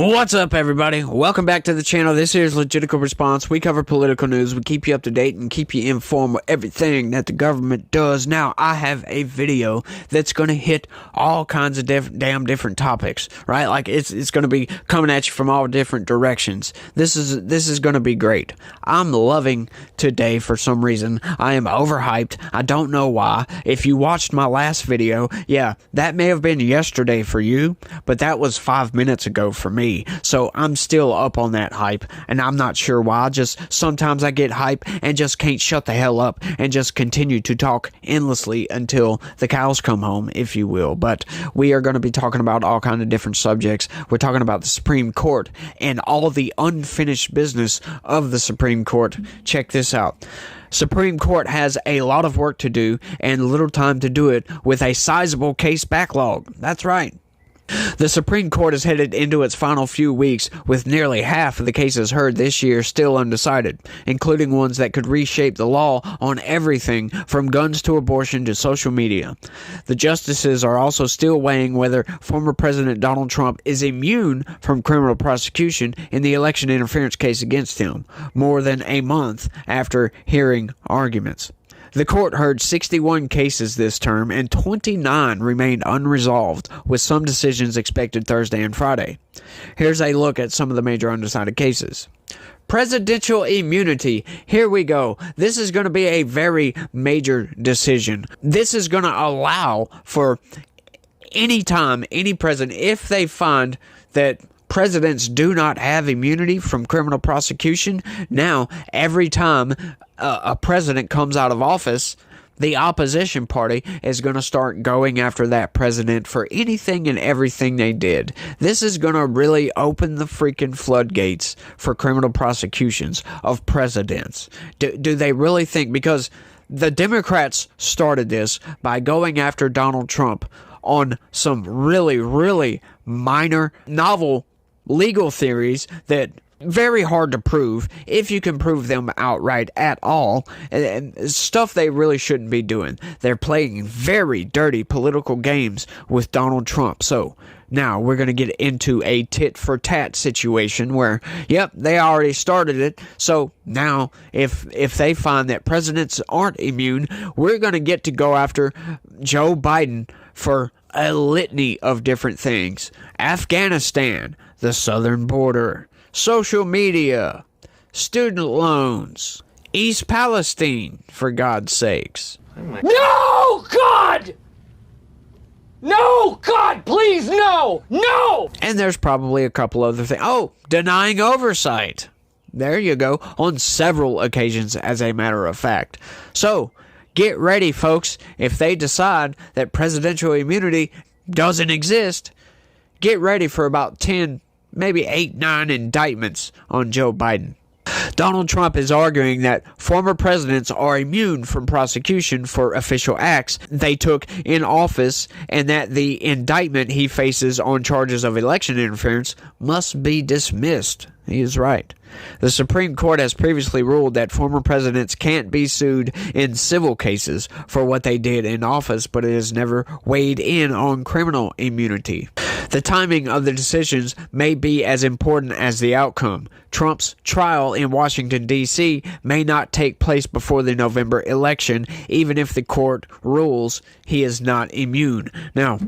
What's up, everybody? Welcome back to the channel. This is Legitical Response. We cover political news. We keep you up to date and keep you informed with everything that the government does. Now, I have a video that's going to hit all kinds of damn different topics, right? Like, it's going to be coming at you from all different directions. This is going to be great. I'm loving today for some reason. I am overhyped. I don't know why. If you watched my last video, yeah, that may have been yesterday for you, but that was 5 minutes ago for me. So I'm still up on that hype, and I'm not sure why. Just sometimes I get hype and just can't shut the hell up and just continue to talk endlessly until the cows come home, if you will. But we are going to be talking about all kinds of different subjects. We're talking about the Supreme Court and all the unfinished business of the Supreme Court. Check this out. Supreme Court has a lot of work to do and little time to do it with a sizable case backlog. That's right. The Supreme Court is headed into its final few weeks, with nearly half of the cases heard this year still undecided, including ones that could reshape the law on everything from guns to abortion to social media. The justices are also still weighing whether former President Donald Trump is immune from criminal prosecution in the election interference case against him, more than a month after hearing arguments. The court heard 61 cases this term, and 29 remained unresolved, with some decisions expected Thursday and Friday. Here's a look at some of the major undecided cases. Presidential immunity. Here we go. This is going to be a very major decision. This is going to allow for any time, any president, if they find that presidents do not have immunity from criminal prosecution, now every time a president comes out of office, the opposition party is going to start going after that president for anything and everything they did. This is going to really open the freaking floodgates for criminal prosecutions of presidents. Do they really think, because the Democrats started this by going after Donald Trump on some really, really minor, novel legal theories that very hard to prove, if you can prove them outright at all, and stuff they really shouldn't be doing. They're playing very dirty political games with Donald Trump. So now we're going to get into a tit-for-tat situation where, yep, they already started it. So now if they find that presidents aren't immune, we're going to get to go after Joe Biden for a litany of different things. Afghanistan, the southern border, social media, student loans, East Palestine, for God's sakes. No, God! No, God, please, no! No! And there's probably a couple other things. Oh, denying oversight. There you go. On several occasions, as a matter of fact. So, get ready, folks. If they decide that presidential immunity doesn't exist, get ready for about 10, maybe 8, 9 indictments on Joe Biden. Donald Trump is arguing that former presidents are immune from prosecution for official acts they took in office, and that the indictment he faces on charges of election interference must be dismissed. He is right. The Supreme Court has previously ruled that former presidents can't be sued in civil cases for what they did in office, but it has never weighed in on criminal immunity. The timing of the decisions may be as important as the outcome. Trump's trial in Washington, D.C. may not take place before the November election, even if the court rules he is not immune. Now,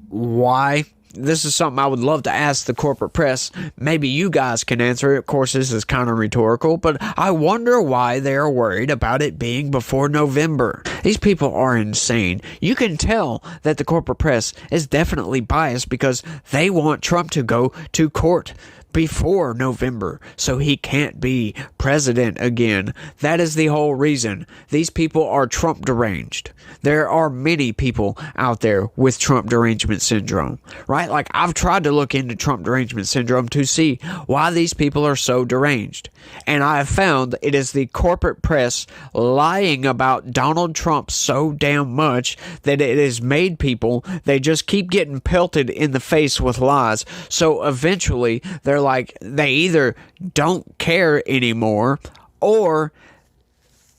why? This is something I would love to ask the corporate press. Maybe you guys can answer it. Of course, this is kind of rhetorical, but I wonder why they're worried about it being before November. These people are insane. You can tell that the corporate press is definitely biased because they want Trump to go to court before November so he can't be president again. That is the whole reason. These people are Trump deranged. There are many people out there with Trump derangement syndrome, right? Like, I've tried to look into Trump derangement syndrome to see why these people are so deranged. And I have found it is the corporate press lying about Donald Trump so damn much that it has made people, they just keep getting pelted in the face with lies. So eventually they're like, they either don't care anymore, or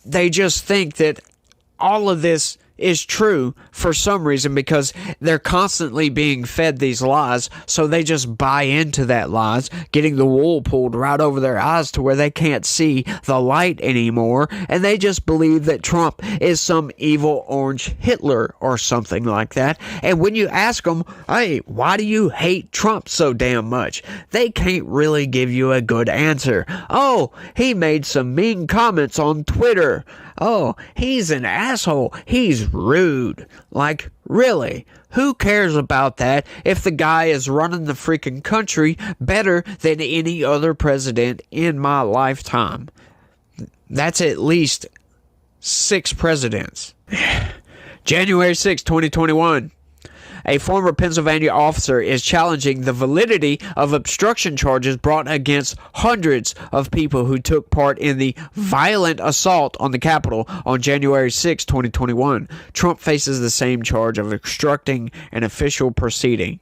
they just think that all of this is true for some reason, because they're constantly being fed these lies, so they just buy into that lies, getting the wool pulled right over their eyes to where they can't see the light anymore, and they just believe that Trump is some evil orange Hitler or something like that. And when you ask them, hey, why do you hate Trump so damn much? They can't really give you a good answer. Oh, he made some mean comments on Twitter. Oh, he's an asshole. He's rude. Like, really? Who cares about that if the guy is running the freaking country better than any other president in my lifetime? That's at least 6 presidents. January 6, 2021. A former Pennsylvania officer is challenging the validity of obstruction charges brought against hundreds of people who took part in the violent assault on the Capitol on January 6, 2021. Trump faces the same charge of obstructing an official proceeding.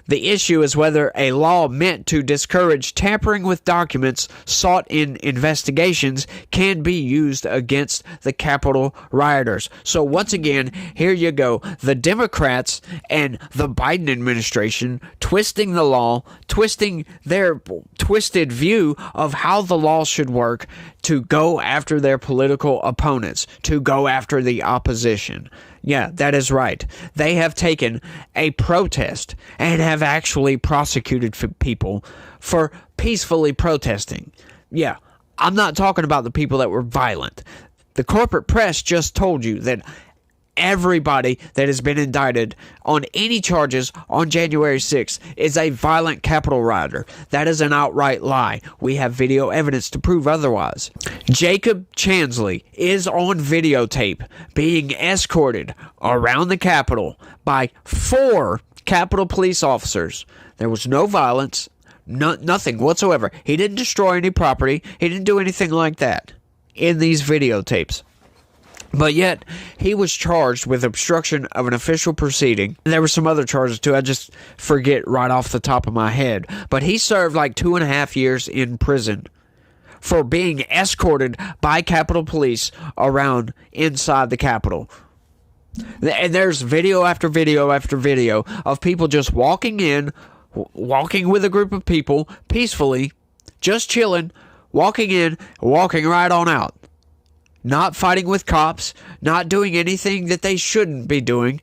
The issue is whether a law meant to discourage tampering with documents sought in investigations can be used against the Capitol rioters. So once again, here you go. The Democrats and the Biden administration twisting the law, twisting their twisted view of how the law should work to go after their political opponents, to go after the opposition. Yeah, that is right. They have taken a protest and have actually prosecuted people for peacefully protesting. Yeah, I'm not talking about the people that were violent. The corporate press just told you that everybody that has been indicted on any charges on January 6th is a violent Capitol rioter. That is an outright lie. We have video evidence to prove otherwise. Jacob Chansley is on videotape being escorted around the Capitol by 4 Capitol police officers. There was no violence, nothing whatsoever. He didn't destroy any property. He didn't do anything like that in these videotapes. But yet, he was charged with obstruction of an official proceeding. There were some other charges too, I just forget right off the top of my head. But he served like 2.5 years in prison for being escorted by Capitol Police around inside the Capitol. And there's video after video after video of people just walking in, walking with a group of people, peacefully, just chilling, walking in, walking right on out. Not fighting with cops, not doing anything that they shouldn't be doing,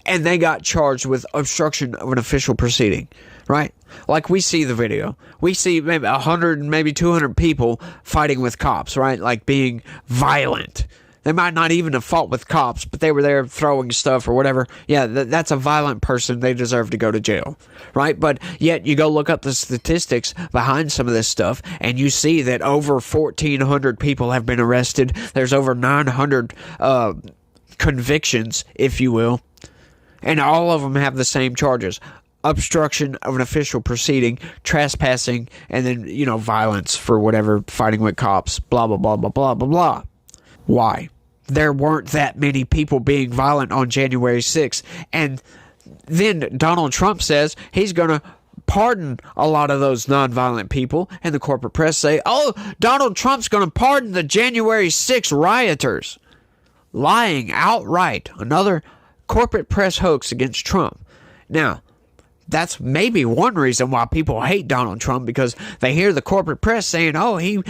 and they got charged with obstruction of an official proceeding, right? Like, we see the video. We see maybe 100, maybe 200 people fighting with cops, right? Like, being violent. They might not even have fought with cops, but they were there throwing stuff or whatever. Yeah, that's a violent person. They deserve to go to jail, right? But yet you go look up the statistics behind some of this stuff, and you see that over 1,400 people have been arrested. There's over 900 convictions, if you will, and all of them have the same charges: obstruction of an official proceeding, trespassing, and then, violence for whatever, fighting with cops, blah, blah, blah, blah, blah, blah, blah. Why? There weren't that many people being violent on January 6th. And then Donald Trump says he's going to pardon a lot of those nonviolent people. And the corporate press say, oh, Donald Trump's going to pardon the January 6th rioters. Lying outright. Another corporate press hoax against Trump. Now, that's maybe one reason why people hate Donald Trump, because they hear the corporate press saying, oh, he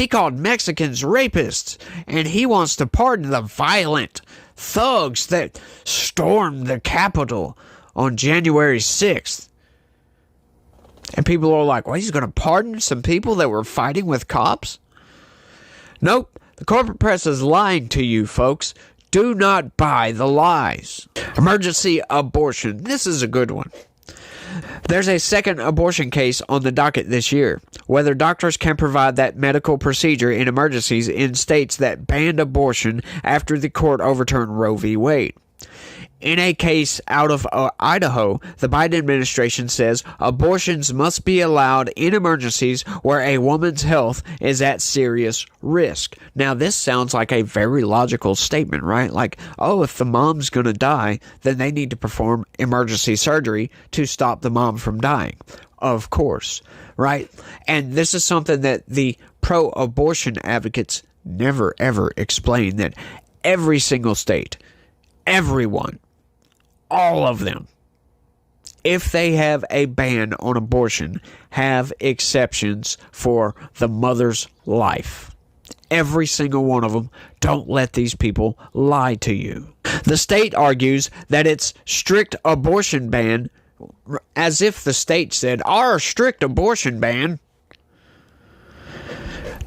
called Mexicans rapists, and he wants to pardon the violent thugs that stormed the Capitol on January 6th. And people are like, well, he's going to pardon some people that were fighting with cops? Nope. The corporate press is lying to you, folks. Do not buy the lies. Emergency abortion. This is a good one. There's a second abortion case on the docket this year. Whether doctors can provide that medical procedure in emergencies in states that banned abortion after the court overturned Roe v. Wade. In a case out of Idaho, the Biden administration says abortions must be allowed in emergencies where a woman's health is at serious risk. Now, this sounds like a very logical statement, right? Like, oh, if the mom's going to die, then they need to perform emergency surgery to stop the mom from dying. Of course, right? And this is something that the pro-abortion advocates never, ever explain, that every single state, everyone, all of them, if they have a ban on abortion, have exceptions for the mother's life. Every single one of them. Don't let these people lie to you. The state argues that its strict abortion ban, as if the state said, our strict abortion ban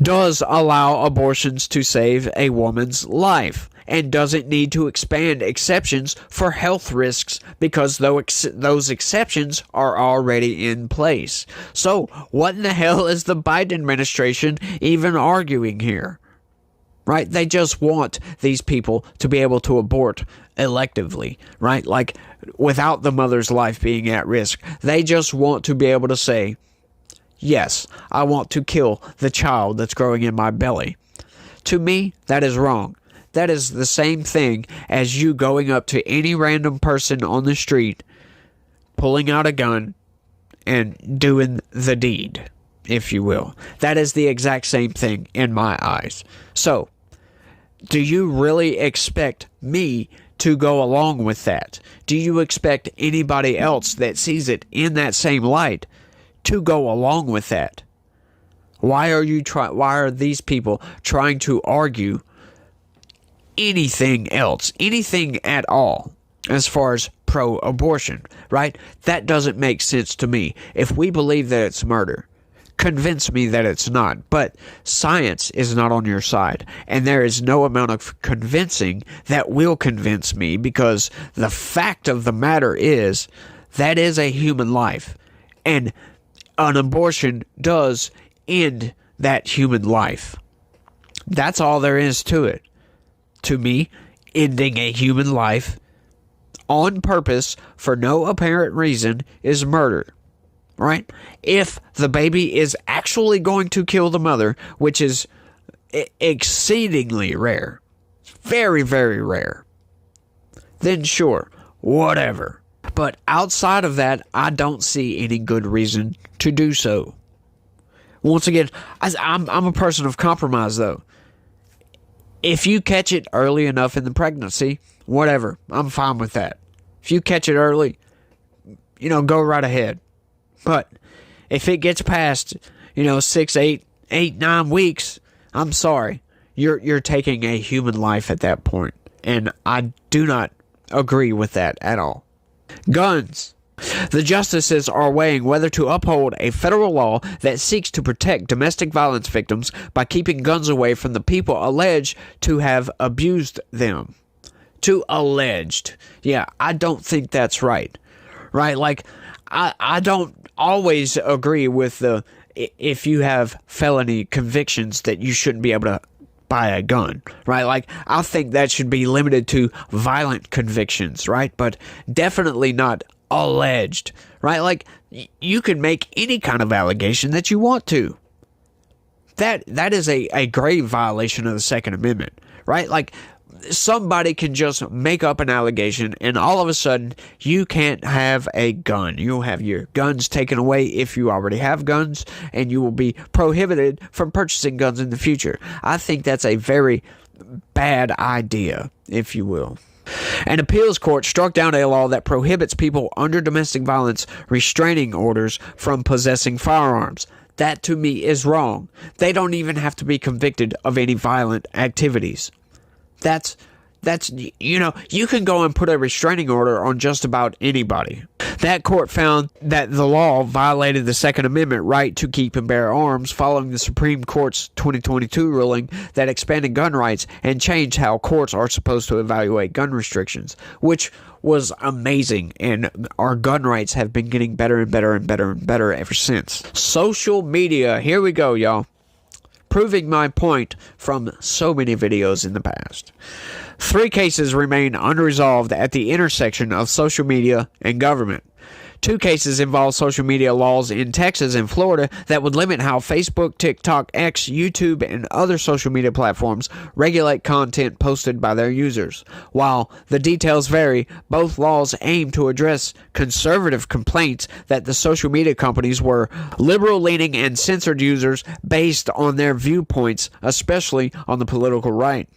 does allow abortions to save a woman's life, and doesn't need to expand exceptions for health risks because those exceptions are already in place. So, what in the hell is the Biden administration even arguing here? Right? They just want these people to be able to abort electively, right? Like, without the mother's life being at risk. They just want to be able to say, yes, I want to kill the child that's growing in my belly. To me, that is wrong. That is the same thing as you going up to any random person on the street, pulling out a gun, and doing the deed, if you will. That is the exact same thing in my eyes. So, do you really expect me to go along with that? Do you expect anybody else that sees it in that same light to go along with that? Why are these people trying to argue anything else, anything at all, as far as pro-abortion, right? That doesn't make sense to me. If we believe that it's murder, convince me that it's not. But science is not on your side, and there is no amount of convincing that will convince me, because the fact of the matter is that is a human life, and an abortion does end that human life. That's all there is to it. To me, ending a human life on purpose for no apparent reason is murder, right? If the baby is actually going to kill the mother, which is exceedingly rare, very, very rare, then sure, whatever. But outside of that, I don't see any good reason to do so. Once again, I'm a person of compromise, though. If you catch it early enough in the pregnancy, whatever, I'm fine with that. If you catch it early, go right ahead. But if it gets past, 6, 8, 9 weeks, I'm sorry. You're taking a human life at that point. And I do not agree with that at all. Guns. The justices are weighing whether to uphold a federal law that seeks to protect domestic violence victims by keeping guns away from the people alleged to have abused them. To alleged. Yeah, I don't think that's right. Right? Like, I don't always agree with if you have felony convictions that you shouldn't be able to buy a gun, right? Like, I think that should be limited to violent convictions, right? But definitely not alleged, right? Like, you can make any kind of allegation that you want to. That is a grave violation of the Second Amendment, right? Like, somebody can just make up an allegation and all of a sudden you can't have a gun. You'll have your guns taken away if you already have guns, and you will be prohibited from purchasing guns in the future. I think that's a very bad idea, if you will. An appeals court struck down a law that prohibits people under domestic violence restraining orders from possessing firearms. That, to me, is wrong. They don't even have to be convicted of any violent activities. That's you can go and put a restraining order on just about anybody. That court found that the law violated the Second Amendment right to keep and bear arms following the Supreme Court's 2022 ruling that expanded gun rights and changed how courts are supposed to evaluate gun restrictions, which was amazing, and our gun rights have been getting better and better and better and better ever since. Social media, here we go, y'all. Proving my point from so many videos in the past. 3 cases remain unresolved at the intersection of social media and government. 2 cases involve social media laws in Texas and Florida that would limit how Facebook, TikTok, X, YouTube, and other social media platforms regulate content posted by their users. While the details vary, both laws aim to address conservative complaints that the social media companies were liberal-leaning and censored users based on their viewpoints, especially on the political right.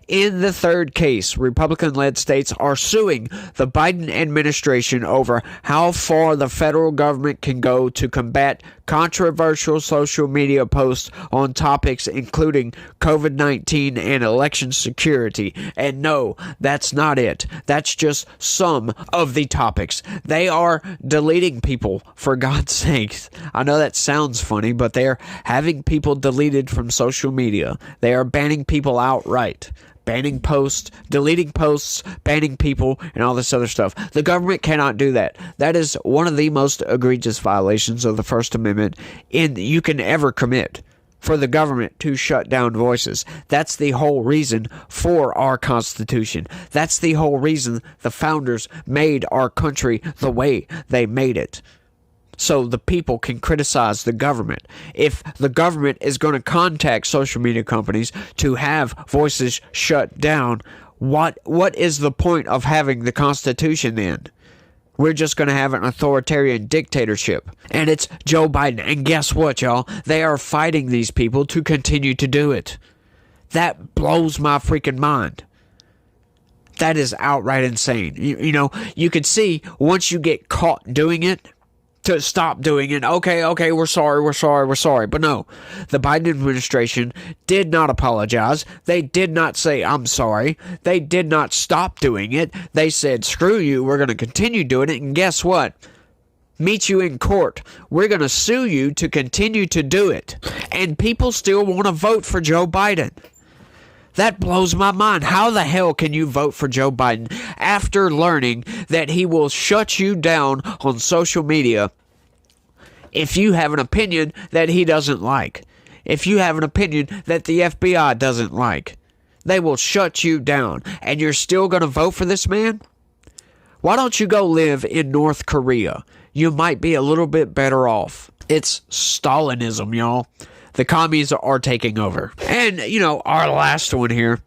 In the third case, Republican-led states are suing the Biden administration over how far the federal government can go to combat controversial social media posts on topics including COVID-19 and election security. And no, that's not it. That's just some of the topics. They are deleting people, for God's sakes. I know that sounds funny, but they're having people deleted from social media. They are banning people outright. Banning posts, deleting posts, banning people, and all this other stuff. The government cannot do that. That is one of the most egregious violations of the First Amendment you can ever commit, for the government to shut down voices. That's the whole reason for our Constitution. That's the whole reason the founders made our country the way they made it. So the people can criticize the government. If the government is going to contact social media companies to have voices shut down, what is the point of having the Constitution then? We're just going to have an authoritarian dictatorship. And it's Joe Biden. And guess what, y'all? They are fighting these people to continue to do it. That blows my freaking mind. That is outright insane. You know, you could see once you get caught doing it, to stop doing it. Okay, we're sorry. But no, the Biden administration did not apologize. They did not say, I'm sorry. They did not stop doing it. They said, screw you, we're going to continue doing it. And guess what? Meet you in court. We're going to sue you to continue to do it. And people still want to vote for Joe Biden. That blows my mind. How the hell can you vote for Joe Biden after learning that he will shut you down on social media if you have an opinion that he doesn't like? If you have an opinion that the FBI doesn't like, they will shut you down. And you're still going to vote for this man? Why don't you go live in North Korea? You might be a little bit better off. It's Stalinism, y'all. The commies are taking over. And, you know, our last one here.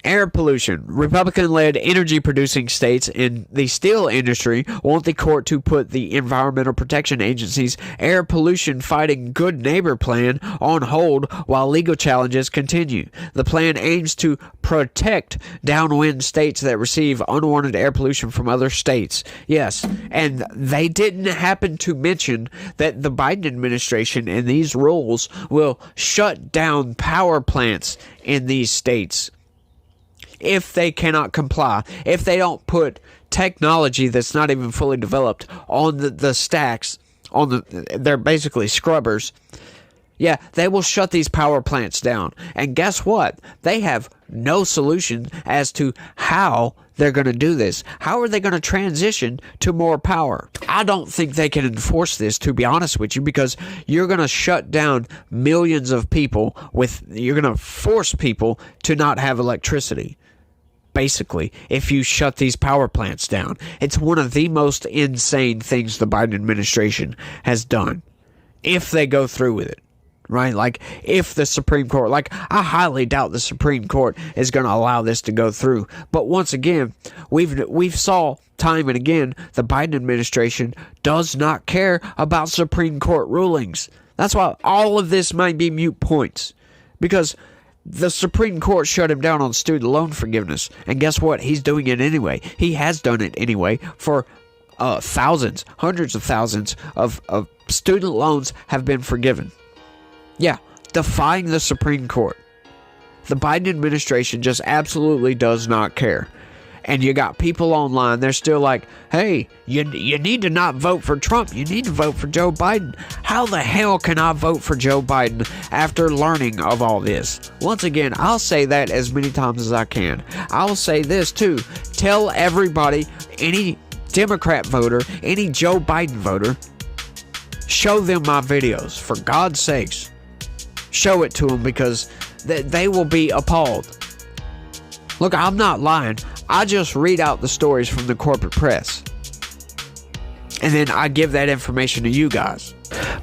Air pollution. Republican-led energy-producing states in the steel industry want the court to put the Environmental Protection Agency's air pollution fighting good neighbor plan on hold while legal challenges continue. The plan aims to protect downwind states that receive unwanted air pollution from other states. Yes, and they didn't happen to mention that the Biden administration and these rules will shut down power plants in these states if they cannot comply, if they don't put technology that's not even fully developed on the stacks, they're basically scrubbers. Yeah, they will shut these power plants down. And guess what? They have no solution as to how they're going to do this. How are they going to transition to more power? I don't think they can enforce this, to be honest with you, because you're going to shut down millions of people you're going to force people to not have electricity. Basically, if you shut these power plants down. It's one of the most insane things the Biden administration has done. If they go through with it. Right? Like, if the Supreme Court, I highly doubt the Supreme Court is going to allow this to go through. But once again, we've saw time and again, the Biden administration does not care about Supreme Court rulings. That's why all of this might be moot points. Because the Supreme Court shut him down on student loan forgiveness. And guess what? He's doing it anyway. He has done it anyway for thousands, hundreds of thousands of student loans have been forgiven. Yeah, defying the Supreme Court. The Biden administration just absolutely does not care. And you got people online, they're still like, hey, you need to not vote for Trump. You need to vote for Joe Biden. How the hell can I vote for Joe Biden after learning of all this? Once again, I'll say that as many times as I can. I'll say this too. Tell everybody, any Democrat voter, any Joe Biden voter, show them my videos, for God's sakes. Show it to them, because they will be appalled. Look, I'm not lying. I just read out the stories from the corporate press. And then I give that information to you guys.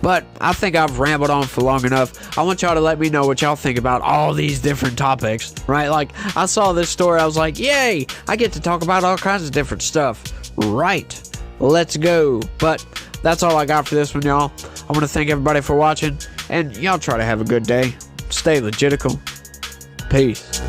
But I think I've rambled on for long enough. I want y'all to let me know what y'all think about all these different topics, right? Like, I saw this story, I was like, yay, I get to talk about all kinds of different stuff. Right. Let's go. But that's all I got for this one, y'all. I want to thank everybody for watching. And y'all try to have a good day. Stay legitical. Peace.